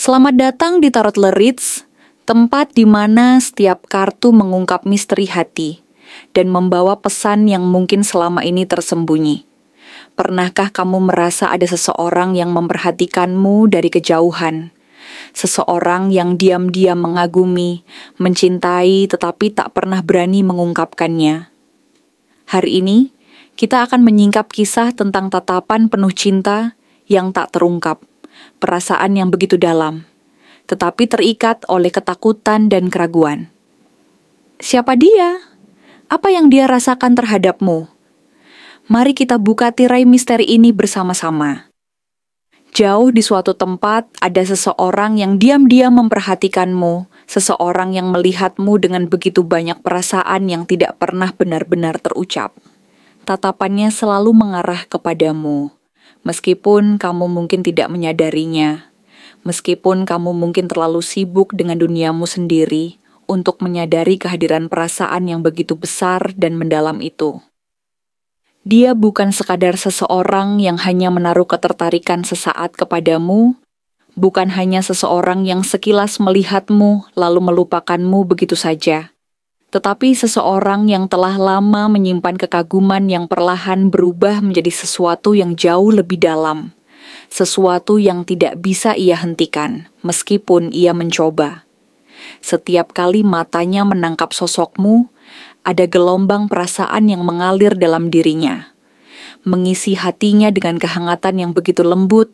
Selamat datang di Tarot Lereads, tempat di mana setiap kartu mengungkap misteri hati dan membawa pesan yang mungkin selama ini tersembunyi. Pernahkah kamu merasa ada seseorang yang memperhatikanmu dari kejauhan? Seseorang yang diam-diam mengagumi, mencintai tetapi tak pernah berani mengungkapkannya. Hari ini, kita akan menyingkap kisah tentang tatapan penuh cinta yang tak terungkap. Perasaan yang begitu dalam, tetapi terikat oleh ketakutan dan keraguan. Siapa dia? Apa yang dia rasakan terhadapmu? Mari kita buka tirai misteri ini bersama-sama. Jauh di suatu tempat, ada seseorang yang diam-diam memperhatikanmu, seseorang yang melihatmu dengan begitu banyak perasaan yang tidak pernah benar-benar terucap. Tatapannya selalu mengarah kepadamu. Meskipun kamu mungkin tidak menyadarinya, meskipun kamu mungkin terlalu sibuk dengan duniamu sendiri untuk menyadari kehadiran perasaan yang begitu besar dan mendalam itu. Dia bukan sekadar seseorang yang hanya menaruh ketertarikan sesaat kepadamu, bukan hanya seseorang yang sekilas melihatmu lalu melupakanmu begitu saja. Tetapi seseorang yang telah lama menyimpan kekaguman yang perlahan berubah menjadi sesuatu yang jauh lebih dalam. Sesuatu yang tidak bisa ia hentikan, meskipun ia mencoba. Setiap kali matanya menangkap sosokmu, ada gelombang perasaan yang mengalir dalam dirinya. Mengisi hatinya dengan kehangatan yang begitu lembut,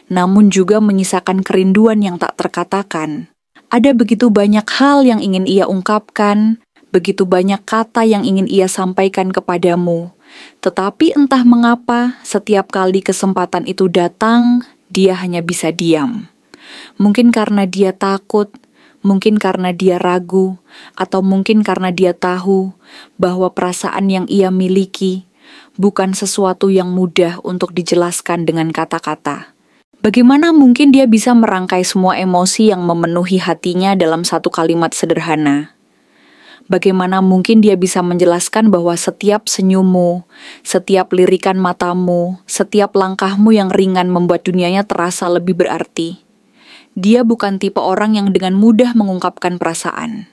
namun juga menyisakan kerinduan yang tak terkatakan. Ada begitu banyak hal yang ingin ia ungkapkan, begitu banyak kata yang ingin ia sampaikan kepadamu. Tetapi entah mengapa, setiap kali kesempatan itu datang, dia hanya bisa diam. Mungkin karena dia takut, mungkin karena dia ragu, atau mungkin karena dia tahu bahwa perasaan yang ia miliki bukan sesuatu yang mudah untuk dijelaskan dengan kata-kata. Bagaimana mungkin dia bisa merangkai semua emosi yang memenuhi hatinya dalam satu kalimat sederhana? Bagaimana mungkin dia bisa menjelaskan bahwa setiap senyummu, setiap lirikan matamu, setiap langkahmu yang ringan membuat dunianya terasa lebih berarti? Dia bukan tipe orang yang dengan mudah mengungkapkan perasaan.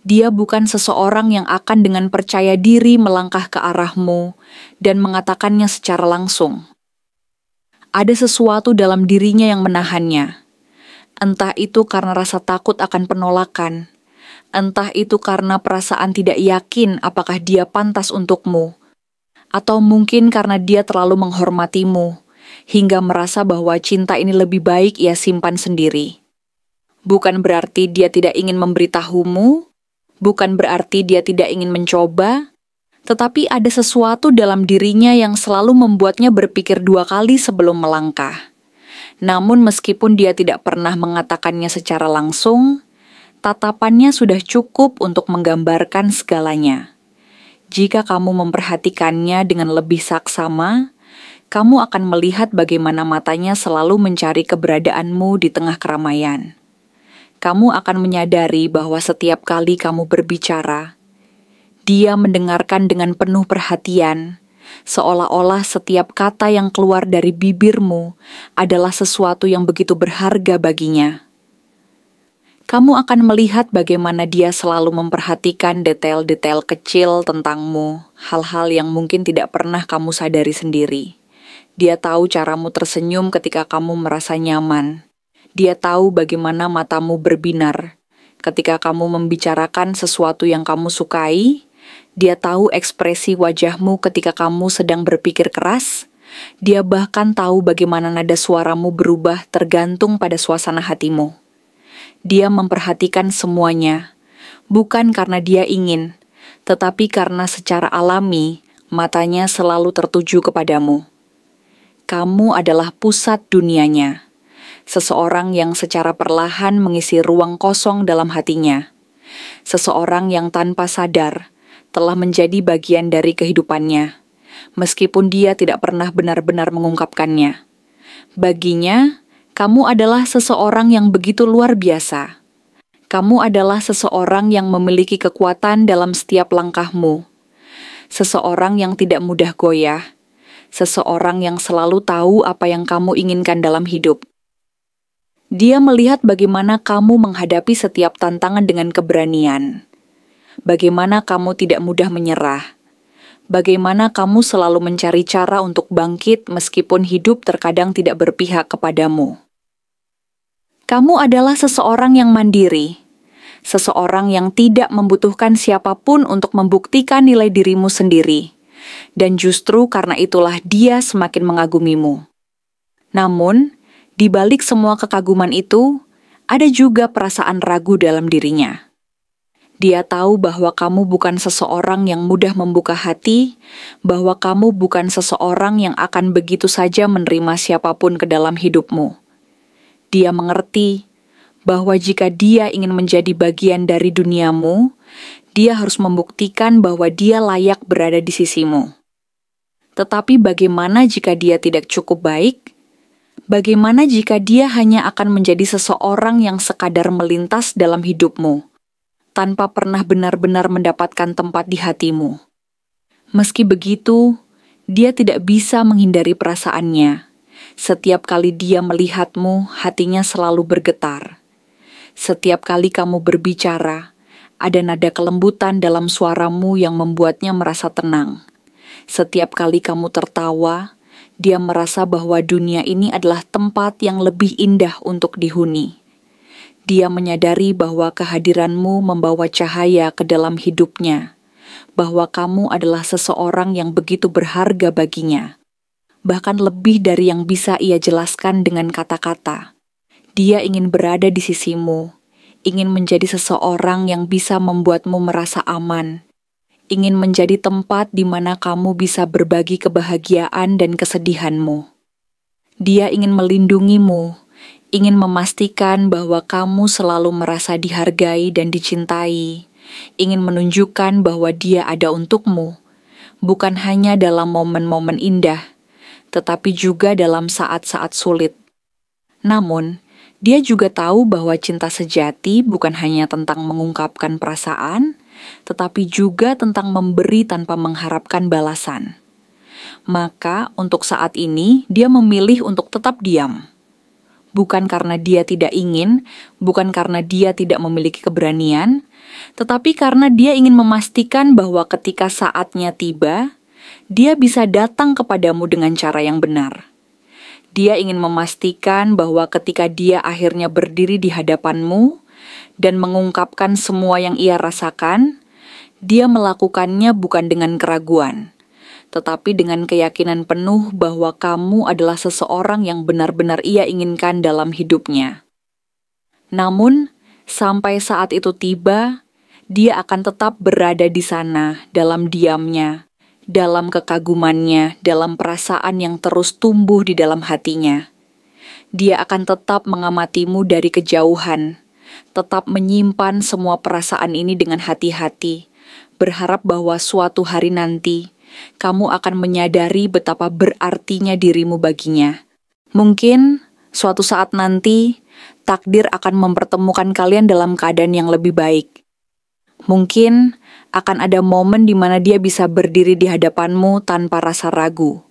Dia bukan seseorang yang akan dengan percaya diri melangkah ke arahmu dan mengatakannya secara langsung. Ada sesuatu dalam dirinya yang menahannya. Entah itu karena rasa takut akan penolakan, entah itu karena perasaan tidak yakin apakah dia pantas untukmu, atau mungkin karena dia terlalu menghormatimu, hingga merasa bahwa cinta ini lebih baik ia simpan sendiri. Bukan berarti dia tidak ingin memberitahumu, bukan berarti dia tidak ingin mencoba, tetapi ada sesuatu dalam dirinya yang selalu membuatnya berpikir dua kali sebelum melangkah. Namun meskipun dia tidak pernah mengatakannya secara langsung, tatapannya sudah cukup untuk menggambarkan segalanya. Jika kamu memperhatikannya dengan lebih saksama, kamu akan melihat bagaimana matanya selalu mencari keberadaanmu di tengah keramaian. Kamu akan menyadari bahwa setiap kali kamu berbicara, dia mendengarkan dengan penuh perhatian, seolah-olah setiap kata yang keluar dari bibirmu adalah sesuatu yang begitu berharga baginya. Kamu akan melihat bagaimana dia selalu memperhatikan detail-detail kecil tentangmu, hal-hal yang mungkin tidak pernah kamu sadari sendiri. Dia tahu caramu tersenyum ketika kamu merasa nyaman. Dia tahu bagaimana matamu berbinar ketika kamu membicarakan sesuatu yang kamu sukai. Dia tahu ekspresi wajahmu ketika kamu sedang berpikir keras. Dia bahkan tahu bagaimana nada suaramu berubah tergantung pada suasana hatimu. Dia memperhatikan semuanya, bukan karena dia ingin, tetapi karena secara alami matanya selalu tertuju kepadamu. Kamu adalah pusat dunianya, seseorang yang secara perlahan mengisi ruang kosong dalam hatinya, seseorang yang tanpa sadar telah menjadi bagian dari kehidupannya, meskipun dia tidak pernah benar-benar mengungkapkannya. Baginya, kamu adalah seseorang yang begitu luar biasa. Kamu adalah seseorang yang memiliki kekuatan dalam setiap langkahmu. Seseorang yang tidak mudah goyah. Seseorang yang selalu tahu apa yang kamu inginkan dalam hidup. Dia melihat bagaimana kamu menghadapi setiap tantangan dengan keberanian. Bagaimana kamu tidak mudah menyerah. Bagaimana kamu selalu mencari cara untuk bangkit meskipun hidup terkadang tidak berpihak kepadamu. Kamu adalah seseorang yang mandiri, seseorang yang tidak membutuhkan siapapun untuk membuktikan nilai dirimu sendiri, dan justru karena itulah dia semakin mengagumimu. Namun, di balik semua kekaguman itu, ada juga perasaan ragu dalam dirinya. Dia tahu bahwa kamu bukan seseorang yang mudah membuka hati, bahwa kamu bukan seseorang yang akan begitu saja menerima siapapun ke dalam hidupmu. Dia mengerti bahwa jika dia ingin menjadi bagian dari duniamu, dia harus membuktikan bahwa dia layak berada di sisimu. Tetapi bagaimana jika dia tidak cukup baik? Bagaimana jika dia hanya akan menjadi seseorang yang sekadar melintas dalam hidupmu, tanpa pernah benar-benar mendapatkan tempat di hatimu? Meski begitu, dia tidak bisa menghindari perasaannya. Setiap kali dia melihatmu, hatinya selalu bergetar. Setiap kali kamu berbicara, ada nada kelembutan dalam suaramu yang membuatnya merasa tenang. Setiap kali kamu tertawa, dia merasa bahwa dunia ini adalah tempat yang lebih indah untuk dihuni. Dia menyadari bahwa kehadiranmu membawa cahaya ke dalam hidupnya, bahwa kamu adalah seseorang yang begitu berharga baginya. Bahkan lebih dari yang bisa ia jelaskan dengan kata-kata. Dia ingin berada di sisimu, ingin menjadi seseorang yang bisa membuatmu merasa aman, ingin menjadi tempat di mana kamu bisa berbagi kebahagiaan dan kesedihanmu. Dia ingin melindungimu, ingin memastikan bahwa kamu selalu merasa dihargai dan dicintai, ingin menunjukkan bahwa dia ada untukmu, bukan hanya dalam momen-momen indah, tetapi juga dalam saat-saat sulit. Namun, dia juga tahu bahwa cinta sejati bukan hanya tentang mengungkapkan perasaan, tetapi juga tentang memberi tanpa mengharapkan balasan. Maka, untuk saat ini, dia memilih untuk tetap diam. Bukan karena dia tidak ingin, bukan karena dia tidak memiliki keberanian, tetapi karena dia ingin memastikan bahwa ketika saatnya tiba, dia bisa datang kepadamu dengan cara yang benar. Dia ingin memastikan bahwa ketika dia akhirnya berdiri di hadapanmu dan mengungkapkan semua yang ia rasakan, dia melakukannya bukan dengan keraguan, tetapi dengan keyakinan penuh bahwa kamu adalah seseorang yang benar-benar ia inginkan dalam hidupnya. Namun, sampai saat itu tiba, dia akan tetap berada di sana dalam diamnya, dalam kekagumannya, dalam perasaan yang terus tumbuh di dalam hatinya. Dia akan tetap mengamatimu dari kejauhan, tetap menyimpan semua perasaan ini dengan hati-hati, berharap bahwa suatu hari nanti, kamu akan menyadari betapa berartinya dirimu baginya. Mungkin, suatu saat nanti, takdir akan mempertemukan kalian dalam keadaan yang lebih baik. Mungkin, akan ada momen di mana dia bisa berdiri di hadapanmu tanpa rasa ragu,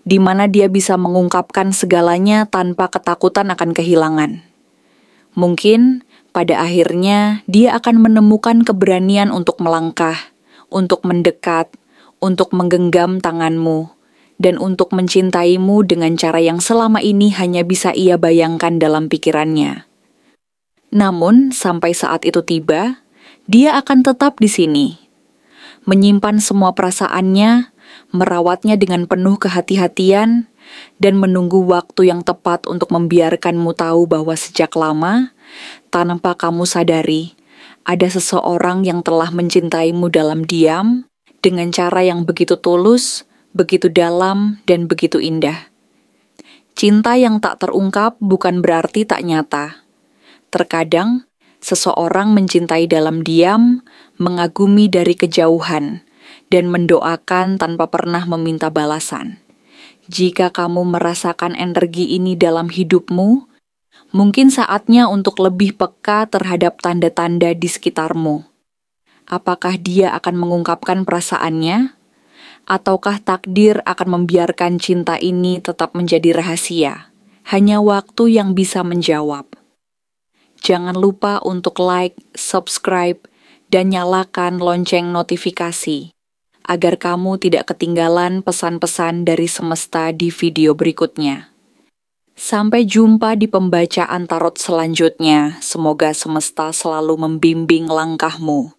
di mana dia bisa mengungkapkan segalanya tanpa ketakutan akan kehilangan. Mungkin, pada akhirnya dia akan menemukan keberanian untuk melangkah, untuk mendekat, untuk menggenggam tanganmu, dan untuk mencintaimu dengan cara yang selama ini hanya bisa ia bayangkan dalam pikirannya. Namun, sampai saat itu tiba, dia akan tetap di sini, menyimpan semua perasaannya, merawatnya dengan penuh kehati-hatian, dan menunggu waktu yang tepat untuk membiarkanmu tahu bahwa sejak lama, tanpa kamu sadari, ada seseorang yang telah mencintaimu dalam diam, dengan cara yang begitu tulus, begitu dalam, dan begitu indah. Cinta yang tak terungkap bukan berarti tak nyata. Terkadang, seseorang mencintai dalam diam, mengagumi dari kejauhan, dan mendoakan tanpa pernah meminta balasan. Jika kamu merasakan energi ini dalam hidupmu, mungkin saatnya untuk lebih peka terhadap tanda-tanda di sekitarmu. Apakah dia akan mengungkapkan perasaannya? Ataukah takdir akan membiarkan cinta ini tetap menjadi rahasia, Hanya waktu yang bisa menjawab. Jangan lupa untuk like, subscribe, dan nyalakan lonceng notifikasi, agar kamu tidak ketinggalan pesan-pesan dari semesta di video berikutnya. Sampai jumpa di pembacaan tarot selanjutnya. Semoga semesta selalu membimbing langkahmu.